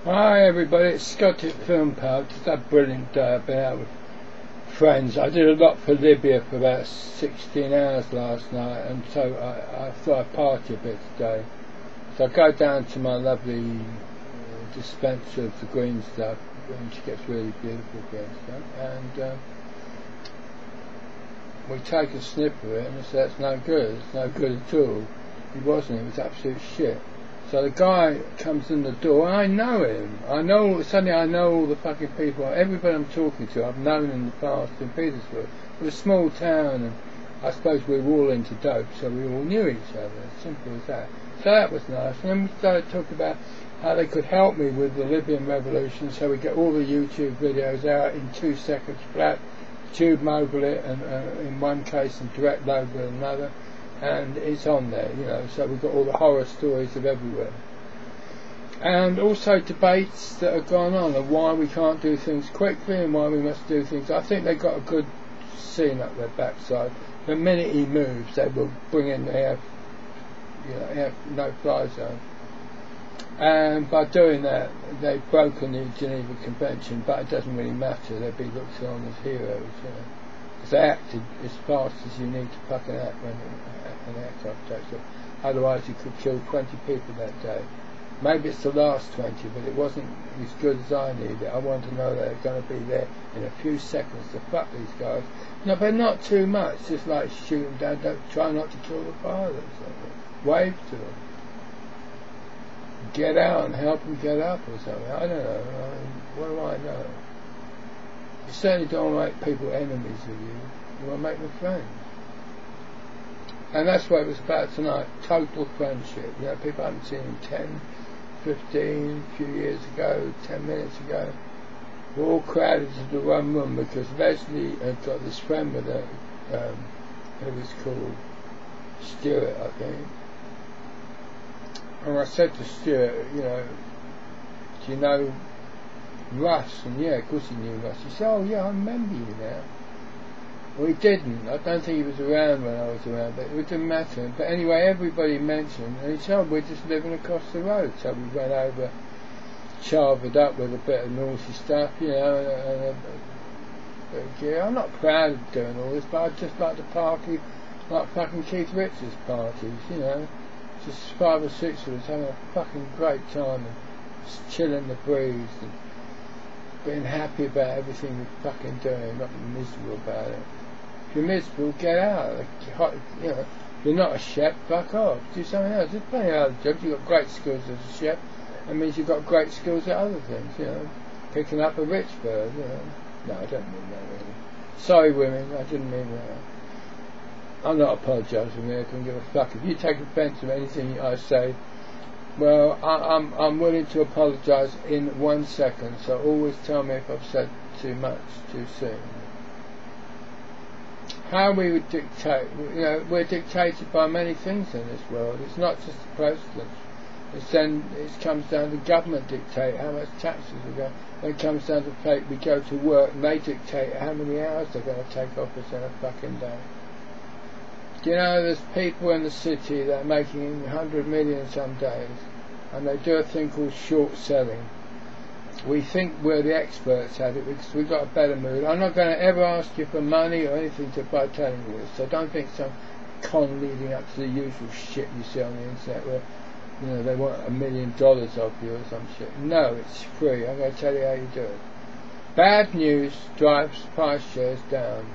Hi everybody, it's Scottish Film Pal. Just had a brilliant day. I've been out with friends. I did a lot for Libya for about 16 hours last night, and so I thought I'd party a bit today. So I go down to my lovely dispenser of the green stuff, and she gets really beautiful green stuff, and we take a sniff of it, and I said, it's no good, it's no good at all. It wasn't, it was absolute shit. So the guy comes in the door, and I know him. Suddenly I know all the fucking people, everybody I'm talking to, I've known in the past in Petersburg. It was a small town, and I suppose we were all into dope, so we all knew each other, as simple as that. So that was nice. And then we started talking about how they could help me with the Libyan revolution, so we get all the YouTube videos out in 2 seconds flat, tube mobile it, and in one case, and direct load with another. And it's on there, you know, so we've got all the horror stories of everywhere. And also debates that have gone on of why we can't do things quickly and why we must do things. I think they've got a good scene up their backside. The minute he moves, they will bring in the no-fly zone. And by doing that, they've broken the Geneva Convention, but it doesn't really matter. They'll be looked on as heroes, you know. Because they acted as fast as you need to fucking act when an aircraft takes off. Otherwise you could kill 20 people that day. Maybe it's the last 20, but it wasn't as good as I needed. I wanted to know that they're going to be there in a few seconds to fuck these guys. No, but not too much, just like shoot them down, don't try not to kill the pilots. Wave to them. Get out and help them get up or something. I don't know. What do I know? You certainly don't want to make people enemies of you. You want to make them friends. And that's what it was about tonight. Total friendship. You know, people I haven't seen in 10, 15, a few years ago, 10 minutes ago. We're all crowded into the one room because Leslie had got this friend with her, who was called Stuart, I think. And I said to Stuart, you know, do you know Russ? And yeah, of course he knew Russ. He said, oh yeah, I remember you now. Well, he didn't. I don't think he was around when I was around, but it didn't matter. But anyway, everybody mentioned, and he said, oh, we're just living across the road. So we went over, charvered up with a bit of naughty stuff, you know, and I'm not proud of doing all this, but I just like to party like fucking Keith Richards parties, you know. Just 5 or 6 of us having a fucking great time and just chilling the breeze and being happy about everything we're fucking doing, not miserable about it. If you're miserable, get out. You know, if you're not a chef, fuck off. Do something else. There's plenty of other jobs. You've got great skills as a chef. That means you've got great skills at other things, you know. Picking up a rich bird, you know. No, I don't mean that really. Sorry women, I didn't mean that. I'm not apologising here, I couldn't give a fuck. If you take offence of anything I say, well, I'm willing to apologise in 1 second, so always tell me if I've said too much, too soon. How we would dictate, you know, we're dictated by many things in this world. It's not just the president. It comes down to government dictate how much taxes we go. Then it comes down to fate, we go to work and they dictate how many hours they're going to take off us in a fucking day. You know, there's people in the city that are making 100 million some days, and they do a thing called short selling. We think we're the experts at it because we've got a better mood. I'm not going to ever ask you for money or anything by telling you this, so don't think some con leading up to the usual shit you see on the internet where, you know, they want $1 million off you or some shit. No, it's free. I'm going to tell you how you do it. Bad news drives price shares down.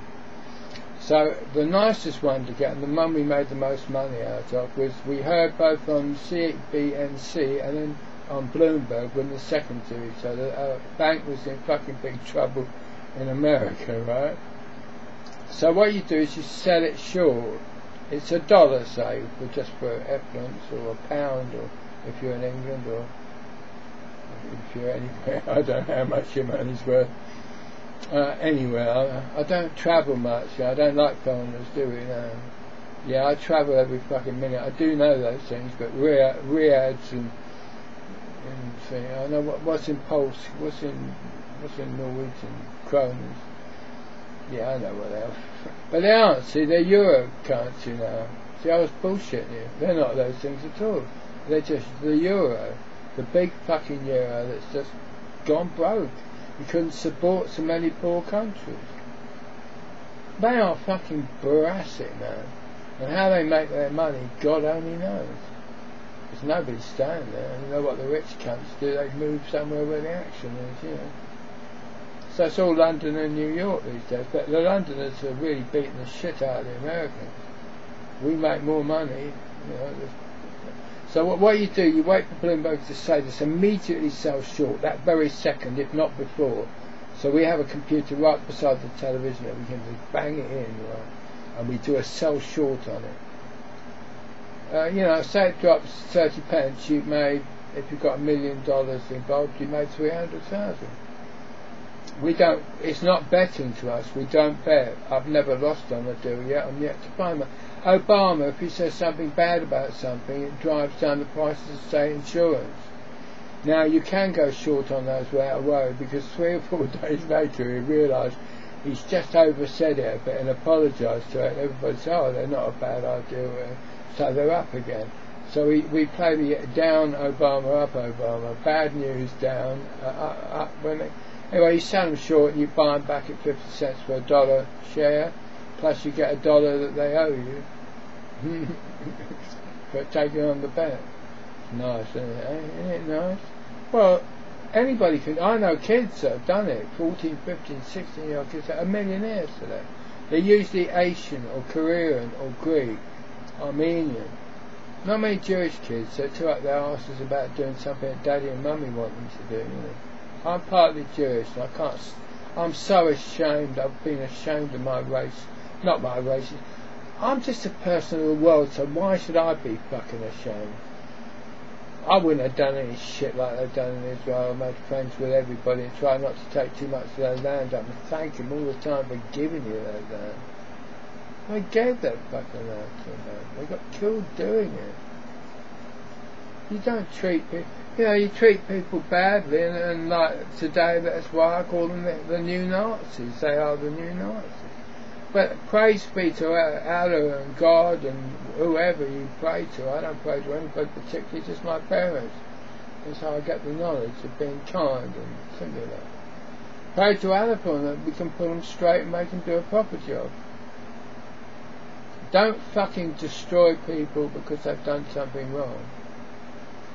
So the nicest one to get, and the one we made the most money out of, was we heard both on CBNC and then on Bloomberg when the second to each other, our bank was in fucking big trouble in America, right? So what you do is you sell it short. It's $1, say, for effluence, or a pound, or if you're in England, or if you're anywhere. I don't know how much your money's worth. Anyway, I don't travel much. I don't like foreigners, do we? No. Yeah, I travel every fucking minute. I do know those things, but Riyadhs and thing. I know what's in Pulse, what's in Norwegian kroners. Yeah, I know what they are. But they aren't. See, they're Euro currency now. See, I was bullshitting you. They're not those things at all. They're just the Euro. The big fucking euro that's just gone broke. You couldn't support so many poor countries. They are fucking Brassic, man. And how they make their money, God only knows. There's nobody staying there. You know what the rich cunts do? They move somewhere where the action is, you know. So it's all London and New York these days. But the Londoners are really beating the shit out of the Americans. We make more money, you know. So what you do, you wait for Bloomberg to say this, immediately sell short, that very second, if not before. So we have a computer right beside the television and we can just bang it in, right? And we do a sell short on it. You know, say it drops 30 pence, you've made, if you've got $1 million involved, you made 300,000. We don't, it's not betting to us, we don't bet. I've never lost on a deal yet, I'm yet to find one. Obama, if he says something bad about something, it drives down the prices of, say, insurance. Now, you can go short on those without worry, because 3 or 4 days later he realised he's just oversaid it a bit and apologised to it, and everybody said, oh, they're not a bad idea, so they're up again. So we play the down Obama, up Obama, bad news down, up. Anyway, you sell them short and you buy them back at 50 cents for $1 share, plus you get $1 that they owe you for taking on the bet. It's nice, isn't it? Isn't it nice? Well, anybody can. I know kids that have done it, 14, 15, 16-year-old kids that are millionaires today. They're usually Asian or Korean or Greek, Armenian. Not many Jewish kids that too up their asses about doing something that daddy and mummy want them to do, you know. I'm partly Jewish and I'm so ashamed. I've been ashamed of my race. Not my race. I'm just a person of the world, so why should I be fucking ashamed? I wouldn't have done any shit like they've done in Israel. I made friends with everybody and tried not to take too much of their land up and thank them all the time for giving you that land. I gave that fucking land to them. They got killed doing it. You don't treat people, you know, you treat people badly, and like today, that's why I call them the new Nazis. They are the new Nazis. But praise be to Allah and God and whoever you pray to. I don't pray to anybody particularly, just my parents. That's how I get the knowledge of being kind and things like that. Pray to Allah for them, we can put them straight and make them do a proper job. Don't fucking destroy people because they've done something wrong.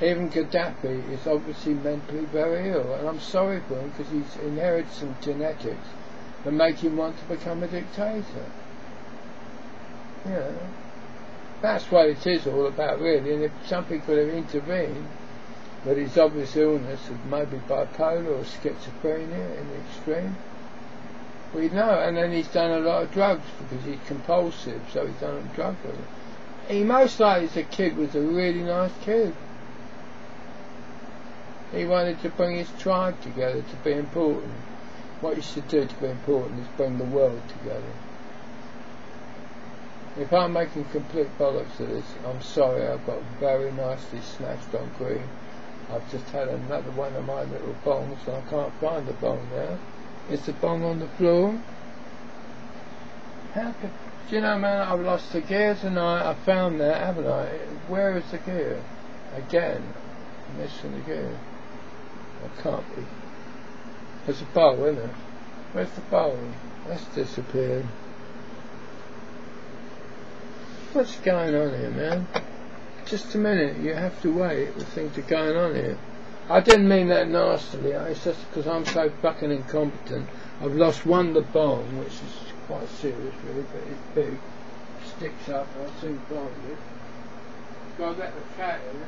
Even Gaddafi is obviously mentally very ill, and I'm sorry for him because he's inherited some genetics that make him want to become a dictator. You know, that's what it is all about, really. And if something could have intervened, but his obvious illness of maybe bipolar or schizophrenia in the extreme, we'd know. And then he's done a lot of drugs because he's compulsive, so he's done a drug with it. He most likely, as a kid, was a really nice kid. He wanted to bring his tribe together to be important. What you should do to be important is bring the world together. If I'm making complete bollocks of this, I'm sorry. I've got very nicely smashed on green. I've just had another one of my little bongs and I can't find the bong now. Is the bong on the floor? How could, do you know, man, I've lost the gear tonight. I found that, haven't I? Where is the gear? Again, I'm missing the gear. I can't be. There's a bowl, isn't it? Where's the bowl? That's disappeared. What's going on here, man? Just a minute, you have to wait. The things are going on here. I didn't mean that nastily. It's just because I'm so fucking incompetent. I've lost one the bong, which is quite serious, really, but it's big. Sticks up, and I'll soon find it. Got to let the cat in.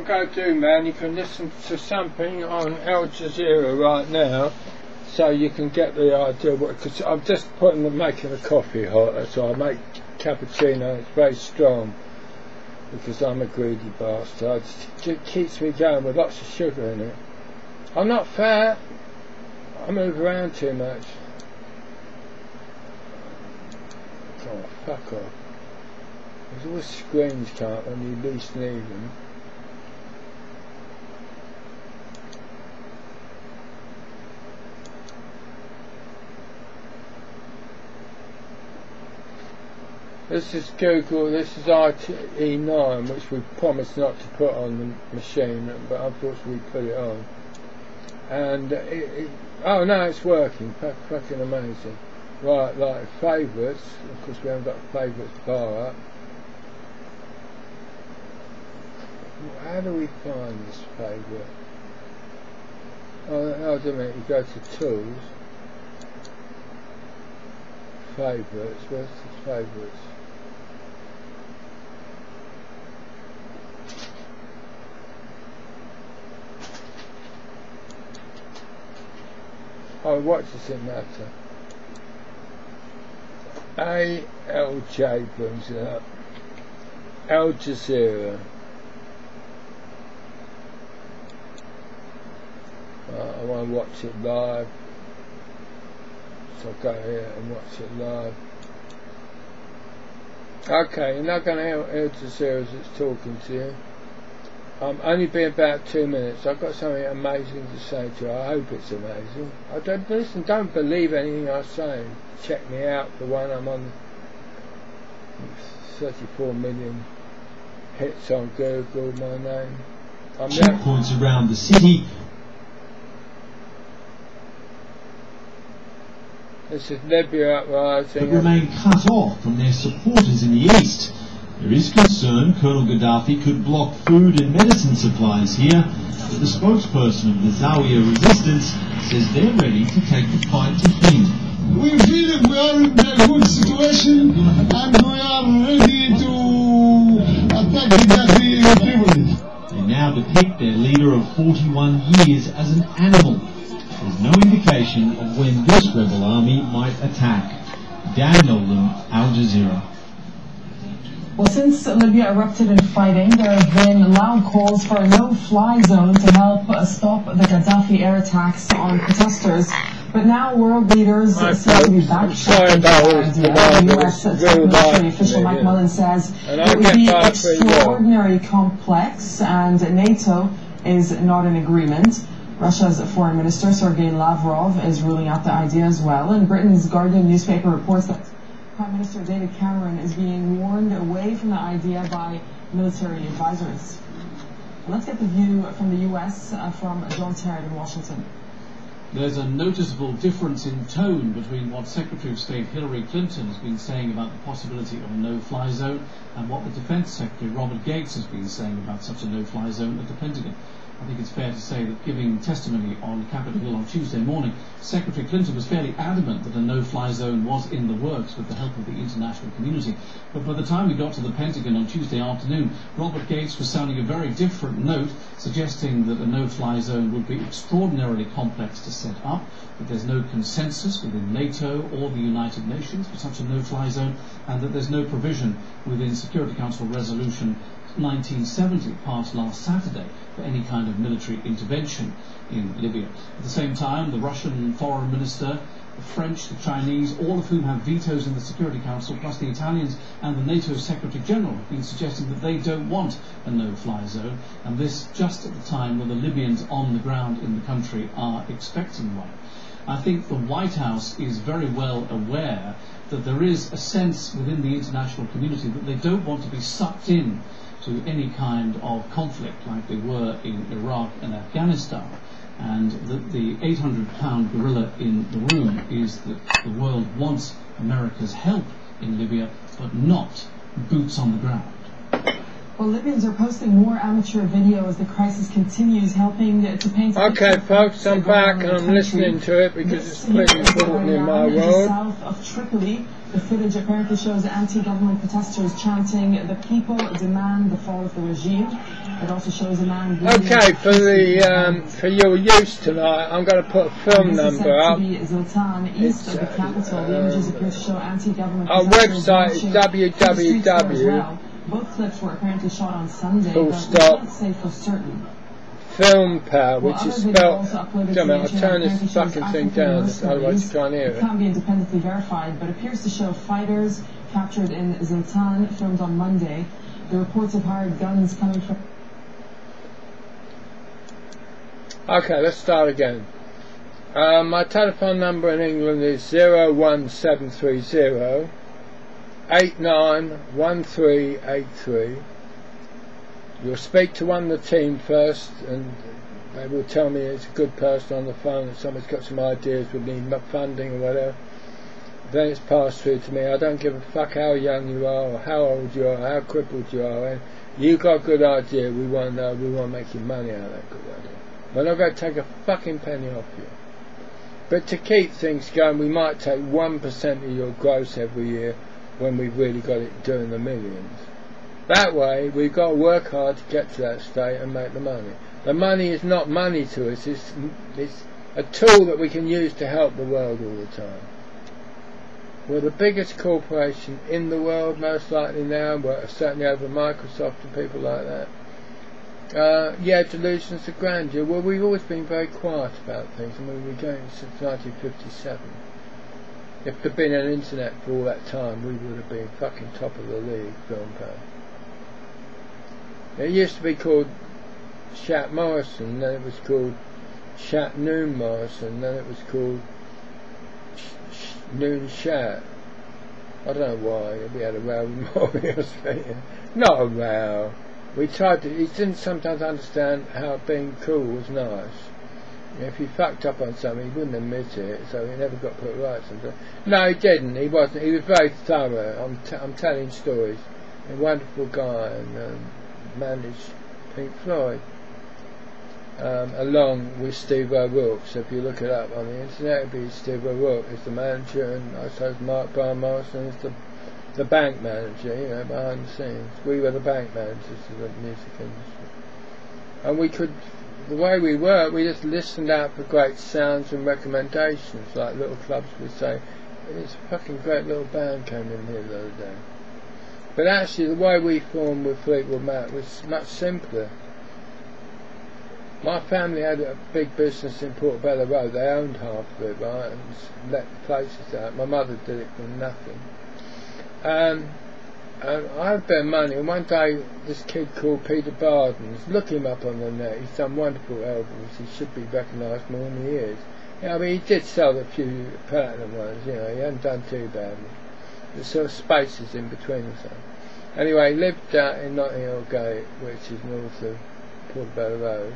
I'm going to do, man, you can listen to something on Al Jazeera right now, so you can get the idea. Because I'm just making a coffee hot, so I make cappuccino. It's very strong because I'm a greedy bastard. It keeps me going with lots of sugar in it. I'm not fat. I move around too much. Oh, fuck off. There's always screens come up when you least need them. This is Google, this is RTE9, which we promised not to put on the machine, but unfortunately we put it on. And oh no, it's working, fucking amazing. Right, like favourites, of course we haven't got favourites bar up. How do we find this favourite? Oh, wait a minute, you go to tools, favourites, where's the favourites? Oh, what does it matter? ALJ brings it up. Al Jazeera. I want to watch it live. So I'll go here and watch it live. Okay, you're not going to hear Al Jazeera as it's talking to you. Only be about 2 minutes. I've got something amazing to say to you. I hope it's amazing. Don't believe anything I say. Check me out for one. I'm on 34 million hits on Google, my name. Checkpoints around the city. This is Libya uprising. But remain cut off from their supporters in the east. There is concern Colonel Gaddafi could block food and medicine supplies here, but the spokesperson of the Zawiya resistance says they're ready to take the fight to him. We feel we are in a good situation and we are ready to attack Gaddafi in Tripoli. They now depict their leader of 41 years as an animal. There's no indication of when this rebel army might attack. Dan Nolan, Al Jazeera. Well, since Libya erupted in fighting, there have been loud calls for a no-fly zone to help stop the Gaddafi air attacks on protesters. But now world leaders seem to be backtracking the U.S. military official Mike Mullen says it would be extraordinarily complex and NATO is not in agreement. Russia's foreign minister Sergei Lavrov is ruling out the idea as well, and Britain's Guardian newspaper reports that Prime Minister David Cameron is being warned away from the idea by military advisors. Let's get the view from the U.S. From John Terry in Washington. There's a noticeable difference in tone between what Secretary of State Hillary Clinton has been saying about the possibility of a no-fly zone and what the Defense Secretary Robert Gates has been saying about such a no-fly zone at the Pentagon. I think it's fair to say that giving testimony on Capitol Hill on Tuesday morning, Secretary Clinton was fairly adamant that a no-fly zone was in the works with the help of the international community. But by the time we got to the Pentagon on Tuesday afternoon, Robert Gates was sounding a very different note, suggesting that a no-fly zone would be extraordinarily complex to set up, that there's no consensus within NATO or the United Nations for such a no-fly zone, and that there's no provision within Security Council Resolution 1970 passed last Saturday for any kind of military intervention in Libya. At the same time, the Russian foreign minister, the French, the Chinese, all of whom have vetoes in the Security Council, plus the Italians and the NATO Secretary General have been suggesting that they don't want a no-fly zone, and this just at the time when the Libyans on the ground in the country are expecting one. I think the White House is very well aware that there is a sense within the international community that they don't want to be sucked in to any kind of conflict like they were in Iraq and Afghanistan, and that the 800-pound gorilla in the room is that the world wants America's help in Libya, but not boots on the ground. Well, Libyans are posting more amateur video as the crisis continues, helping to paint. Okay, folks, I'm back and I'm listening to it because it's pretty important in my world. South of Tripoli, the footage apparently shows anti-government protesters chanting, "The people demand the fall of the regime." It also shows a man. Okay, for your use tonight, I'm going to put a film number up. Ziltan, east of the capital. The images appear to show anti-government. Our website is www. Both clips were apparently shot on Sunday, Full but stop. we can't say for certain. Film Power, which is spelled. I'll turn this fucking thing down, otherwise you can't hear it. It can't be independently verified, but appears to show fighters captured in Ziltan, filmed on Monday. The reports of hired guns coming from. Okay, let's start again. My telephone number in England is 01730 891383. You'll speak to one of the team first and they will tell me it's a good person on the phone and someone's got some ideas, would need funding or whatever. Then it's passed through to me. I don't give a fuck how young you are or how old you are, how crippled you are. And you got a good idea, we want to know, we want to make you money out of that good idea. We're not going to take a fucking penny off you. But to keep things going, we might take 1% of your gross every year when we've really got it doing the millions. That way, we've got to work hard to get to that state and make the money. The money is not money to us, it's a tool that we can use to help the world all the time. We're the biggest corporation in the world, most likely now, we're certainly over Microsoft and people like that. Yeah, delusions of grandeur. Well, we've always been very quiet about things. I mean, we've been going since 1957. If there'd been an internet for all that time, we would have been fucking top of the league, film power. It used to be called Shat Morrison, then it was called Shat Noon Morrison, then it was called Noon Shat. I don't know why, we had a row with Morris. Not a row. We tried to, he didn't sometimes understand how being cool was nice. If he fucked up on something, he wouldn't admit it, so he never got put right sometimes. No, he didn't, he wasn't, he was very thorough. I'm telling stories. A wonderful guy, and managed Pink Floyd, along with Steve O'Rourke. So if you look it up on the internet, it'll be Steve O'Rourke is the manager, and I suppose Mark Brian Morrison is the bank manager, you know, behind the scenes. We were the bank managers of the music industry. And we could, the way we worked, we just listened out for great sounds and recommendations, like little clubs would say, "It's a fucking great little band came in here the other day." But actually the way we formed with Fleetwood Mac was much simpler. My family had a big business in Portobello Road. They owned half of it, right, and let the places out. My mother did it for nothing. And I had a bit of money, and one day this kid called Peter Bardens, look him up on the net, he's done wonderful albums, he should be recognised more than he is. You know, I mean, he did sell a few platinum ones, you know, he hadn't done too badly. There's sort of spaces in between and so. Anyway, he lived out in Notting Hill Gate, which is north of Portobello Road,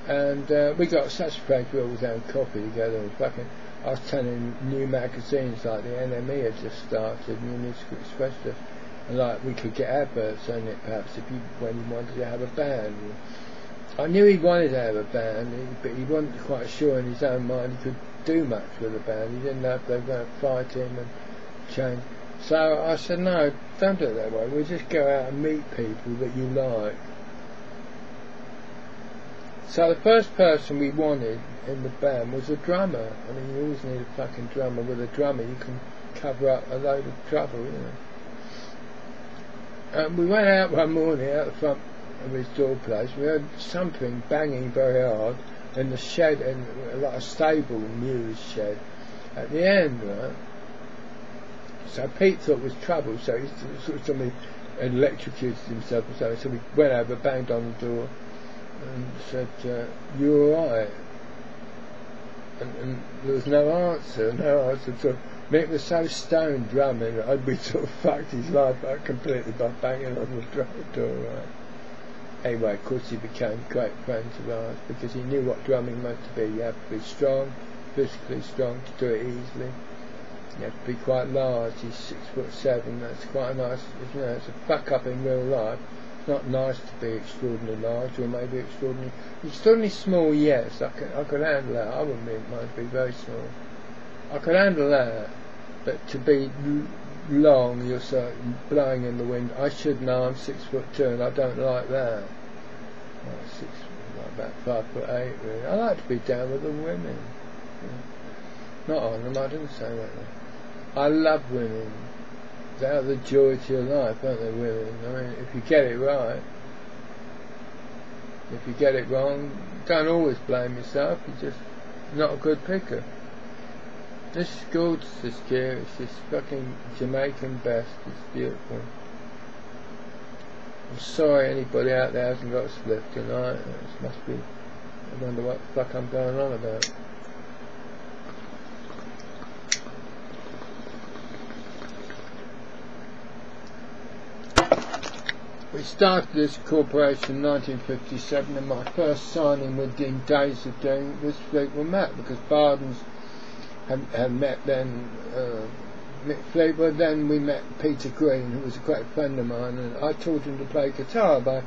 and we got such a place we always had coffee together, and fucking, I was telling new magazines like the NME had just started, New Musical Express, and like we could get adverts on it perhaps when he wanted to have a band. I knew he wanted to have a band, but he wasn't quite sure in his own mind he could do much with a band. He didn't know if they were going to fight him and change. So I said, no, don't do it that way. We'll just go out and meet people that you like. So the first person we wanted in the band was a drummer. I mean, you always need a fucking drummer. With a drummer you can cover up a load of trouble, you know. And we went out one morning out the front of his door place. We heard something banging very hard in the shed, like a stable muse shed at the end, right? So Pete thought it was trouble, so he sort of electrocuted himself or something. So we went over, banged on the door, and said, "You alright?" And there was no answer. So Mick was so stoned drumming that we sort of fucked his life out completely by banging on the door, right? Anyway, of course he became great friends of ours because he knew what drumming meant to be. You have to be strong, physically strong to do it easily. You have to be quite large. He's 6'7". That's quite a nice, you know, it's a fuck up in real life. It's not nice to be extraordinarily large, or maybe extraordinarily small. Yes, I could handle that. I wouldn't mind to be very small. I could handle that, but to be long, you're so blowing in the wind. I should know I'm 6'2", and I don't like that. About 5'8", really. I like to be down with the women. Not on them, I didn't say that. I love women. They are the joy to your life, aren't they, women? I mean, if you get it right. If you get it wrong, don't always blame yourself. You're just not a good picker. This is gorgeous, this gear. It's just fucking Jamaican best. It's beautiful. I'm sorry anybody out there hasn't got a slip tonight. It must be. I wonder what the fuck I'm going on about. We started this corporation in 1957, and my first signing within days of doing this Fleetwood Mac, because Bardens had met then Mick Fleetwood. Then we met Peter Green, who was a great friend of mine, and I taught him to play guitar, but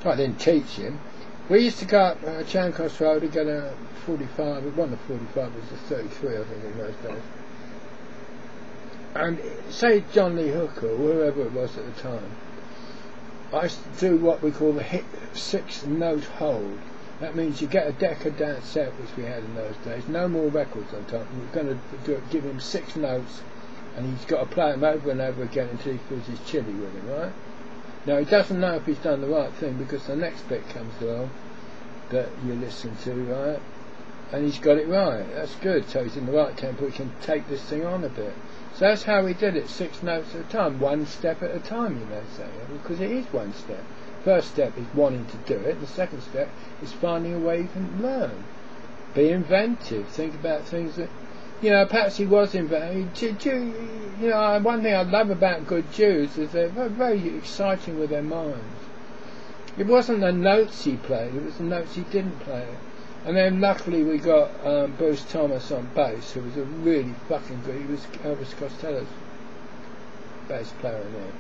I didn't teach him. We used to go up Charing Cross Road to get a 45. It wasn't a 45, it was a 33, I think, in those days. And say John Lee Hooker, or whoever it was at the time, I used to do what we call the hit 6-note hold. That means you get a decadent set, which we had in those days, no more records on top. We're going to give him 6 notes, and he's got to play them over and over again until he feels he's chilly with him, right? Now, he doesn't know if he's done the right thing, because the next bit comes along that you listen to, right? And he's got it right. That's good. So he's in the right tempo. He can take this thing on a bit. So that's how we did it, 6 notes at a time, 1 step at a time, you may say, because it is 1 step. First step is wanting to do it. The second step is finding a way you can learn. Be inventive. Think about things that, perhaps he was inventive. One thing I love about good Jews is they're very, very exciting with their minds. It wasn't the notes he played, it was the notes he didn't play. And then luckily we got Bruce Thomas on bass, who was a really fucking good. He was Elvis Costello's bass player in there.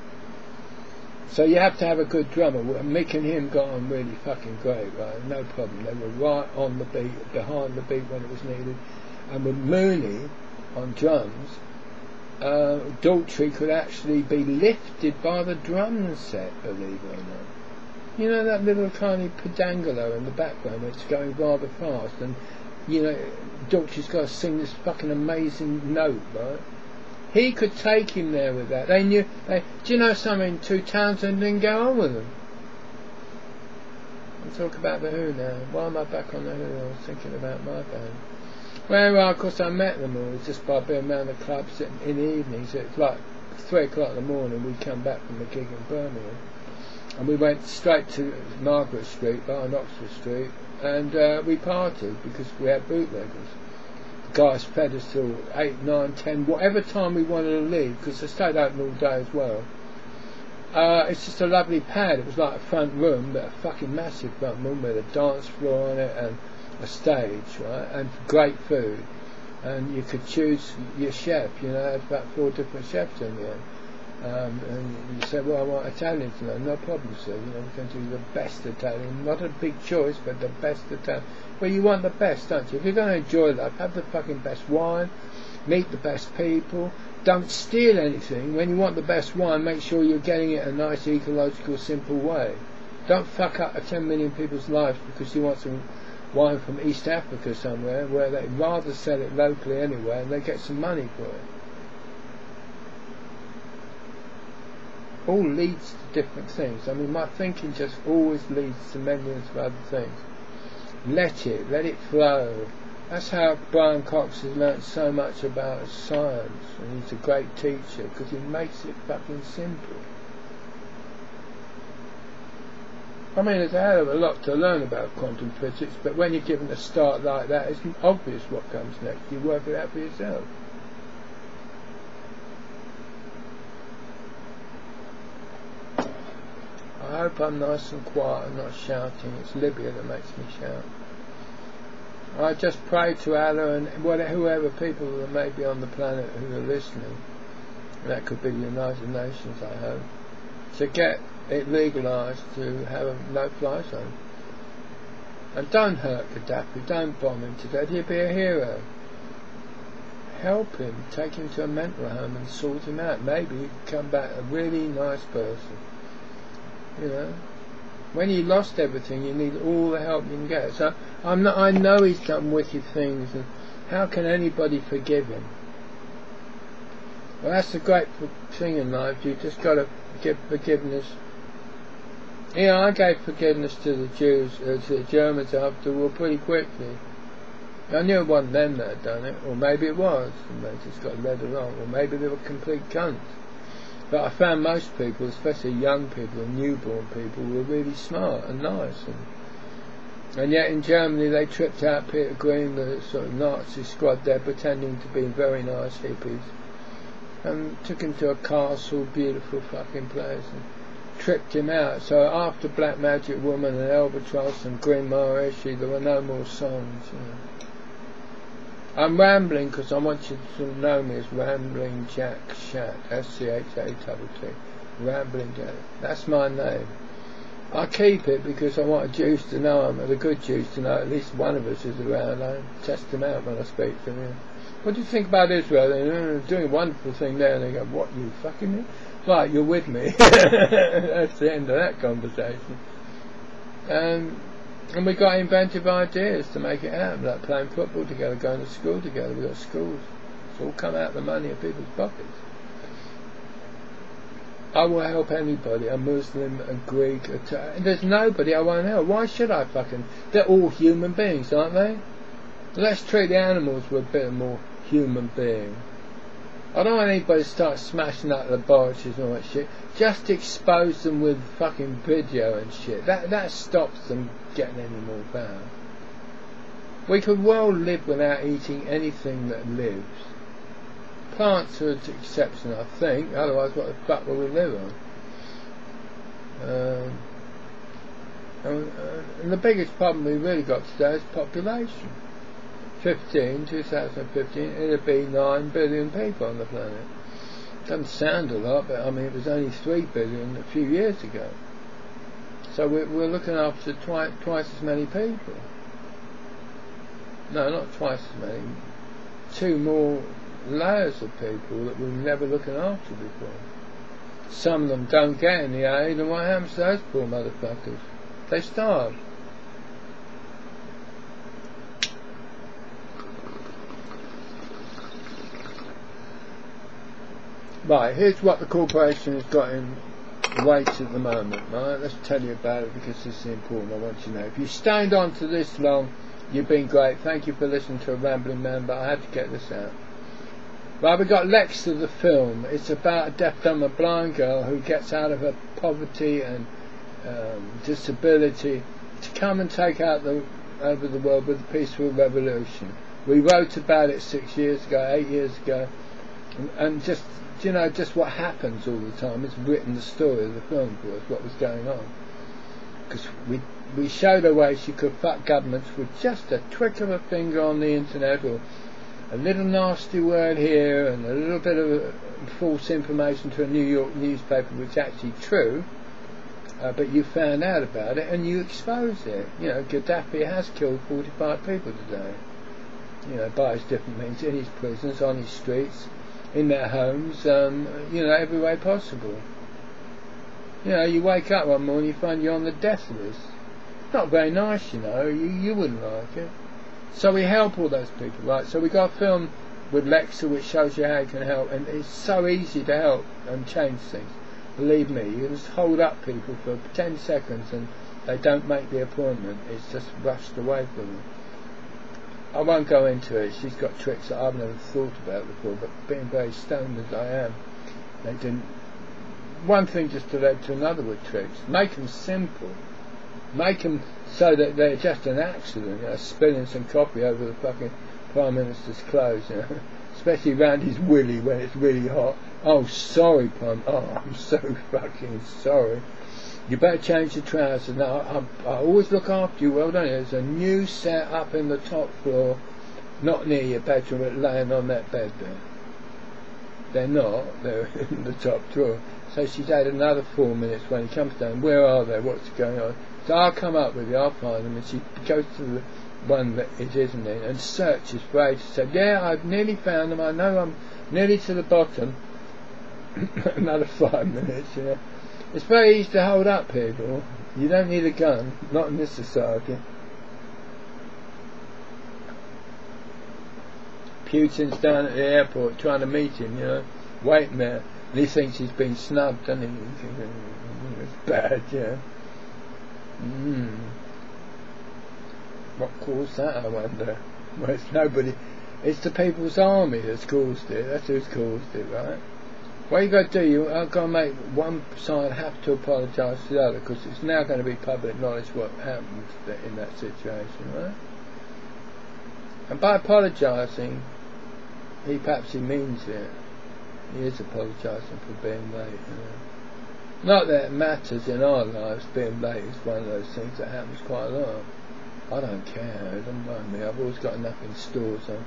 So you have to have a good drummer. Mick and him got on really fucking great, right? No problem. They were right on the beat, behind the beat when it was needed. And with Mooney on drums, Daltrey could actually be lifted by the drum set, believe it or not. You know that little tiny pedangolo in the background where it's going rather fast, and Daltrey's got to sing this fucking amazing note, right? He could take him there with that. They knew. Do you know something? Two Townsend didn't go on with them. I'll talk about the Who now. Why am I back on the Who? I was thinking about my band. Well, of course I met them all just by being around the clubs in the evenings. It's like 3 o'clock in the morning. We'd come back from the gig in Birmingham. And we went straight to Margaret Street, behind Oxford Street, and we partied because we had bootleggers. The guys fed us till 8, 9, 10, whatever time we wanted to leave, because they stayed open all day as well. It's just a lovely pad. It was like a front room, but a fucking massive front room with a dance floor on it and a stage, right? And great food. And you could choose your chef, about 4 different chefs in there. And you say, well, I want Italian tonight. No problem, sir. We can do the best Italian. Not a big choice, but the best Italian. Well, you want the best, don't you? If you're going to enjoy life, have the fucking best wine, meet the best people. Don't steal anything. When you want the best wine, make sure you're getting it in a nice, ecological, simple way. Don't fuck up 10 million people's lives because you want some wine from East Africa somewhere, where they'd rather sell it locally anyway, and they get some money for it. All leads to different things. I mean, my thinking just always leads to millions of other things. Let it flow. That's how Brian Cox has learnt so much about science, and he's a great teacher because he makes it fucking simple. I mean, there's a hell of a lot to learn about quantum physics, but when you're given a start like that, it's obvious what comes next. You work it out for yourself. I hope I'm nice and quiet and not shouting. It's Libya that makes me shout. I just pray to Allah and whoever people that may be on the planet who are listening, that could be the United Nations, I hope, to get it legalised to have a no-fly zone. And don't hurt Gaddafi, don't bomb him to death, he'd be a hero. Help him, take him to a mental home and sort him out. Maybe he'd come back a really nice person. You know, when you lost everything, you need all the help you can get. So I know he's done wicked things, and how can anybody forgive him? Well, that's the great thing in life. You just got to give forgiveness. Yeah, I gave forgiveness to the Jews, to the Germans after the war pretty quickly. I knew it wasn't them that had done it, or maybe it was, and they just got led along, or maybe they were complete cunts. But I found most people, especially young people and newborn people, were really smart and nice. And yet in Germany they tripped out Peter Green, the sort of Nazi squad there, pretending to be very nice hippies, and took him to a castle, beautiful fucking place, and tripped him out. So after Black Magic Woman and Albatross and Green Maharishi, there were no more songs, you know. I'm rambling because I want you to know me as Rambling Jack Shat, S-C-H-A-T-T, Rambling Jack. That's my name. I keep it because I want Jews to know, the good Jews to know at least one of us is around. I test them out when I speak to them. What do you think about Israel? They're doing a wonderful thing there, and they go, what, you fucking me? Right, you're with me. That's the end of that conversation. And we got inventive ideas to make it happen, like playing football together, going to school together. We got schools. It's all come out of the money of people's pockets. I will help anybody, a Muslim, a Greek, there's nobody I won't help. Why should I fucking... They're all human beings, aren't they? Let's treat the animals with a bit more human being. I don't want anybody to start smashing up laboratories and all that shit. Just expose them with fucking video and shit. That stops them getting any more power. We could well live without eating anything that lives. Plants are an exception, I think. Otherwise, what the fuck will we live on? And the biggest problem we really got today is population. 2015, it'll be 9 billion people on the planet. Doesn't sound a lot, but I mean it was only 3 billion a few years ago. So we're looking after twice as many people. No, not twice as many. 2 more layers of people that we were never looking after before. Some of them don't get any aid, and what happens to those poor motherfuckers? They starve. Right, here's what the corporation has got in weights at the moment. Right, let's tell you about it because this is important. I want you to know. If you stayed on to this long, you've been great. Thank you for listening to a rambling man, but I had to get this out. Right, we've got Lexa the film. It's about a deaf, dumb, and blind girl who gets out of her poverty and disability to come and take out over the world with a peaceful revolution. We wrote about it 8 years ago, and just, you know, just what happens all the time. It's written the story of the film for us, what was going on. Because we showed her way she could fuck governments with just a trick of a finger on the internet, or a little nasty word here and a little bit of false information to a New York newspaper, which is actually true, but you found out about it and you exposed it. You know, Gaddafi has killed 45 people today. You know, by his different means, in his prisons, on his streets, in their homes, you know, every way possible. You know, you wake up one morning, you find you're on the death list. Not very nice, you know, you wouldn't like it. So we help all those people, right? So we got a film with Lexa which shows you how you can help, and it's so easy to help and change things. Believe me, you can just hold up people for 10 seconds and they don't make the appointment. It's just rushed away from them. I won't go into it. She's got tricks that I've never thought about before, but being very stoned as I am, they didn't. One thing just led to another with tricks. Make them simple. Make them so that they're just an accident, you know, spilling some coffee over the fucking Prime Minister's clothes, you know, especially around his willy when it's really hot. Oh, sorry, Prime. Oh, I'm so fucking sorry. You better change your trousers. Now, I always look after you, well done. There's a new set up in the top floor, not near your bedroom, but laying on that bed there. They're not, they're in the top drawer. So she's had another 4 minutes when he comes down. Where are they? What's going on? So I'll come up with you, I'll find them. And she goes to the one that it isn't in and searches for ages. Said, yeah, I've nearly found them. I know I'm nearly to the bottom. Another 5 minutes, you know. It's very easy to hold up people. You don't need a gun, not in this society. Putin's down at the airport trying to meet him, you know, waiting there. And he thinks he's been snubbed, doesn't he? He's thinking, it's bad, yeah. What caused that, I wonder? Well, it's nobody. It's the People's Army that's caused it. That's who's caused it, right? What you got to do, you got to make one side have to apologise to the other, because it's now going to be public knowledge what happened in that situation, right? And by apologising, perhaps he means it. He is apologising for being late, you know. Not that it matters in our lives. Being late is one of those things that happens quite a lot. I don't care. It doesn't mind me. I've always got enough in store, so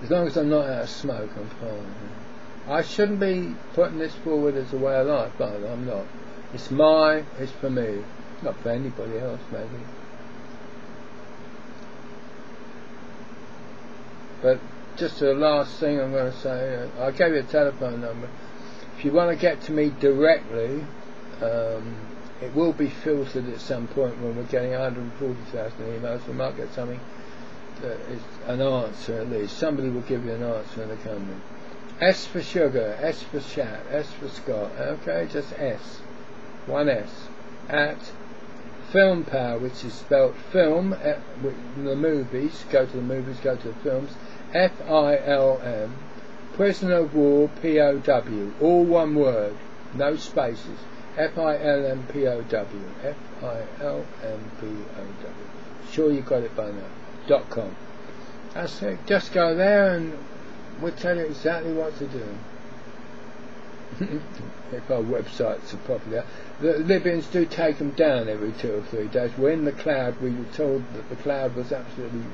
as long as I'm not out of smoke, I'm fine. I shouldn't be putting this forward as a way of life, but I'm not. It's for me, not for anybody else, maybe. But just the last thing I'm going to say, I gave you a telephone number. If you want to get to me directly, it will be filtered at some point when we're getting 140,000 emails. We might get something that is an answer at least. Somebody will give you an answer in the company. S for sugar, S for chat, S for Scott. Okay, just S. One S. At Film Power, which is spelled film, the movies, go to the movies, go to the films, F-I-L-M, Prisoner of War, P-O-W, all one word, no spaces, F-I-L-M-P-O-W, F-I-L-M-P-O-W. Sure you got it by now. .com. That's it. Just go there and we'll tell you exactly what to do. If our websites are properly out. The Libyans do take them down every 2 or 3 days. We're in the cloud. We were told that the cloud was absolutely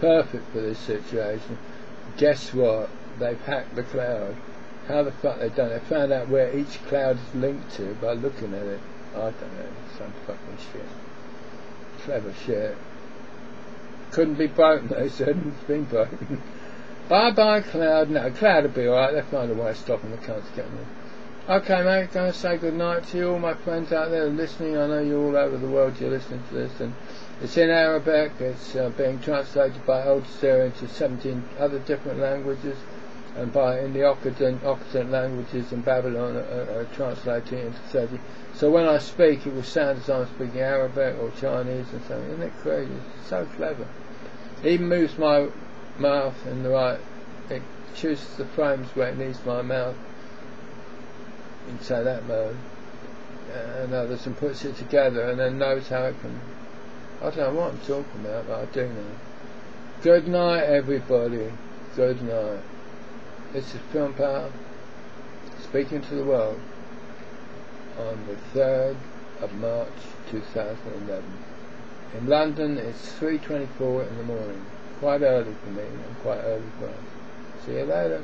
perfect for this situation. Guess what? They've hacked the cloud. How the fuck they've done it? They found out where each cloud is linked to by looking at it. I don't know. Some fucking shit. Clever shit. Couldn't be broken, they said. It's been broken. Bye cloud. No, cloud will be alright. They'll find a way of stopping the cunts getting in. Okay, mate, going to say good night to you, all my friends out there listening. I know you're all over the world, you're listening to this, and it's in Arabic. It's being translated by Al Jazeera into 17 other different languages, and in the Occidental languages in Babylon are translating into 30. So when I speak, it will sound as I'm speaking Arabic or Chinese or something. Isn't it crazy? It's so clever. It even moves my mouth in the right. It chooses the frames where it needs my mouth into that mode, and others, and puts it together, and then knows how it can. I don't know what I'm talking about, but I do know. Good night, everybody. Good night. This is Film Power, speaking to the world on the 3rd of March 2011. In London, it's 3:24 in the morning. Quite early for me, and quite early for us. See you later.